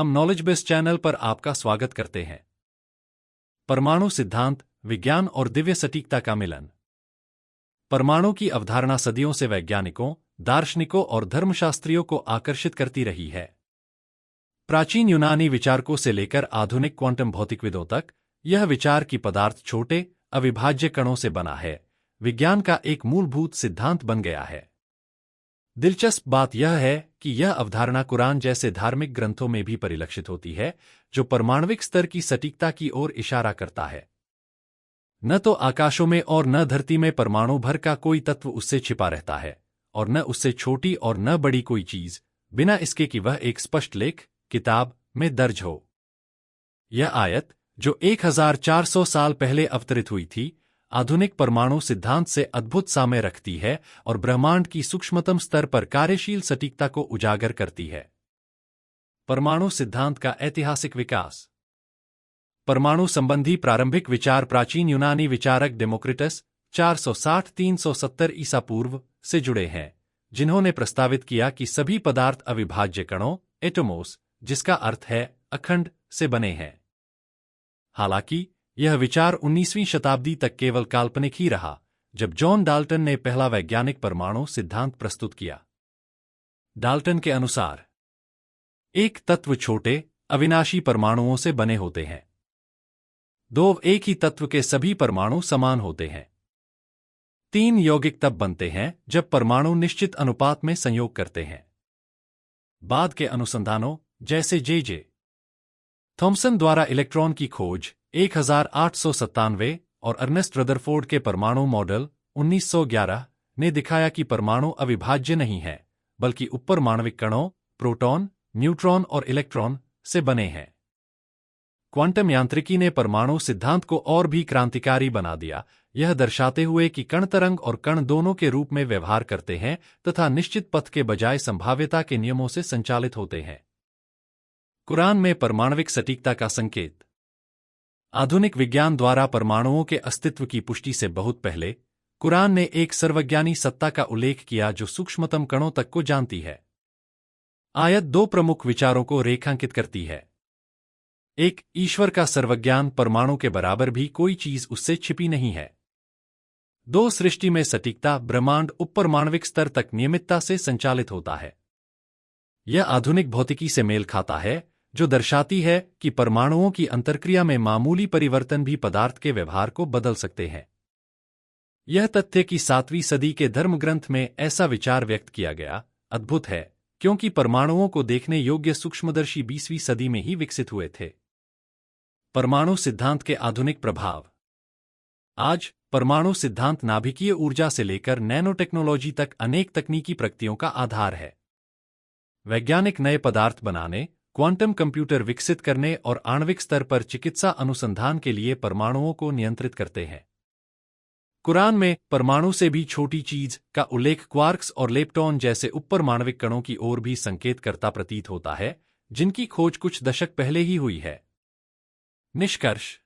हम knowledge base channel पर आपका स्वागत करते हैं। परमाणु सिद्धांत, विज्ञान और दिव्य सटीकता का मिलन। परमाणु की अवधारणा सदियों से वैज्ञानिकों, दार्शनिकों और धर्मशास्त्रियों को आकर्षित करती रही है। प्राचीन यूनानी विचारकों से लेकर आधुनिक क्वांटम भौतिकविदों तक, यह विचार कि पदार्थ छोटे, अविभाज्य कणों से बना है, विज्ञान का एक मूलभूत सिद्धांत बन गया है। दिलचस्प बात यह है कि यह अवधारणा कुरान जैसे धार्मिक ग्रंथों में भी परिलक्षित होती है, जो परमाणविक स्तर की सटीकता की ओर इशारा करता है। न तो आकाशों में और न धरती में परमाणु भर का कोई तत्व उससे छिपा रहता है, और न उससे छोटी और न बड़ी कोई चीज, बिना इसके कि वह एक स्पष्ट लेख, किताब में दर्ज हो। यह आयत, जो 1400 साल पहले अवतरित हुई थी, आधुनिक परमाणु सिद्धांत से अद्भुत साम्य रखती है और ब्रह्मांड की सूक्ष्मतम स्तर पर कार्यशील सटीकता को उजागर करती है। परमाणु सिद्धांत का ऐतिहासिक विकास। परमाणु संबंधी प्रारंभिक विचार प्राचीन यूनानी विचारक डेमोक्रिटस 460-370 ईसा पूर्व से जुड़े हैं, जिन्होंने प्रस्तावित किया कि सभी पदार्थ अविभाज्य कणों, एटोमोस, जिसका अर्थ है अखंड, से बने हैं। हालांकि यह विचार 19वीं शताब्दी तक केवल काल्पनिक ही रहा, जब जॉन डाल्टन ने पहला वैज्ञानिक परमाणु सिद्धांत प्रस्तुत किया। डाल्टन के अनुसार, एक तत्व छोटे, अविनाशी परमाणुओं से बने होते हैं। दो एक ही तत्व के सभी परमाणु समान होते हैं। तीन यौगिक तब बनते हैं जब परमाणु निश्चित अनुपात में संयोग करते हैं। बाद के अनुसंधानों, जैसे जे थॉमसन द्वारा इलेक्ट्रॉन की खोज 1897 और अर्नेस्ट रदरफोर्ड के परमाणु मॉडल 1911 ने दिखाया कि परमाणु अविभाज्य नहीं है, बल्कि उपपरमाणविक कणों, प्रोटॉन, न्यूट्रॉन और इलेक्ट्रॉन से बने हैं। क्वांटम यांत्रिकी ने परमाणु सिद्धांत को और भी क्रांतिकारी बना दिया, यह दर्शाते हुए कि कण तरंग और कण दोनों के रूप में व्यवहार करते हैं तथा निश्चित पथ के बजाय संभाव्यता के नियमों से संचालित होते हैं। कुरान में परमाणविक सटीकता का संकेत। आधुनिक विज्ञान द्वारा परमाणुओं के अस्तित्व की पुष्टि से बहुत पहले, कुरान ने एक सर्वज्ञानी सत्ता का उल्लेख किया जो सूक्ष्मतम कणों तक को जानती है। आयत दो प्रमुख विचारों को रेखांकित करती है। एक, ईश्वर का सर्वज्ञान, परमाणु के बराबर भी कोई चीज उससे छिपी नहीं है। दो, सृष्टि में सटीकता, ब्रह्मांड उपपरमाणविक स्तर तक नियमितता से संचालित होता है। यह आधुनिक भौतिकी से मेल खाता है, जो दर्शाती है कि परमाणुओं की अंतर्क्रिया में मामूली परिवर्तन भी पदार्थ के व्यवहार को बदल सकते हैं। यह तथ्य कि 7वीं सदी के धर्मग्रंथ में ऐसा विचार व्यक्त किया गया, अद्भुत है, क्योंकि परमाणुओं को देखने योग्य सूक्ष्मदर्शी 20वीं सदी में ही विकसित हुए थे। परमाणु सिद्धांत के आधुनिक प्रभाव। आज, परमाणु सिद्धांत नाभिकीय ऊर्जा से लेकर नैनो टेक्नोलॉजी तक अनेक तकनीकी प्रगतियों का आधार है। वैज्ञानिक नए पदार्थ बनाने, क्वांटम कंप्यूटर विकसित करने और आणविक स्तर पर चिकित्सा अनुसंधान के लिए परमाणुओं को नियंत्रित करते हैं। कुरान में परमाणु से भी छोटी चीज का उल्लेख क्वार्क्स और लेप्टॉन जैसे उपपरमाणविक कणों की ओर भी संकेत करता प्रतीत होता है, जिनकी खोज कुछ दशक पहले ही हुई है। निष्कर्ष।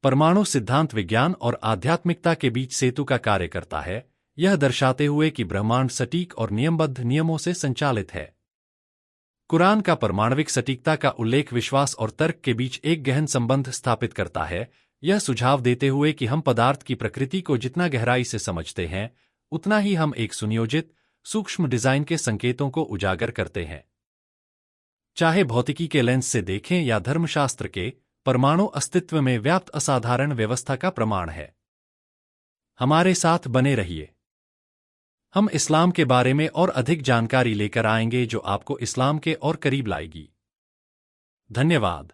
परमाणु सिद्धांत विज्ञान और आध्यात्मिकता के बीच सेतु का कार्य करता है, यह दर्शाते हुए कि ब्रह्मांड सटीक और नियमबद्ध नियमों से संचालित है। कुरान का परमाणविक सटीकता का उल्लेख विश्वास और तर्क के बीच एक गहन संबंध स्थापित करता है, यह सुझाव देते हुए कि हम पदार्थ की प्रकृति को जितना गहराई से समझते हैं, उतना ही हम एक सुनियोजित, सूक्ष्म डिजाइन के संकेतों को उजागर करते हैं। चाहे भौतिकी के लेंस से देखें या धर्मशास्त्र के, परमाणु अस्तित्व में व्याप्त असाधारण व्यवस्था का प्रमाण है। हमारे साथ बने रहिए। हम इस्लाम के बारे में और अधिक जानकारी लेकर आएंगे जो आपको इस्लाम के और करीब लाएगी। धन्यवाद।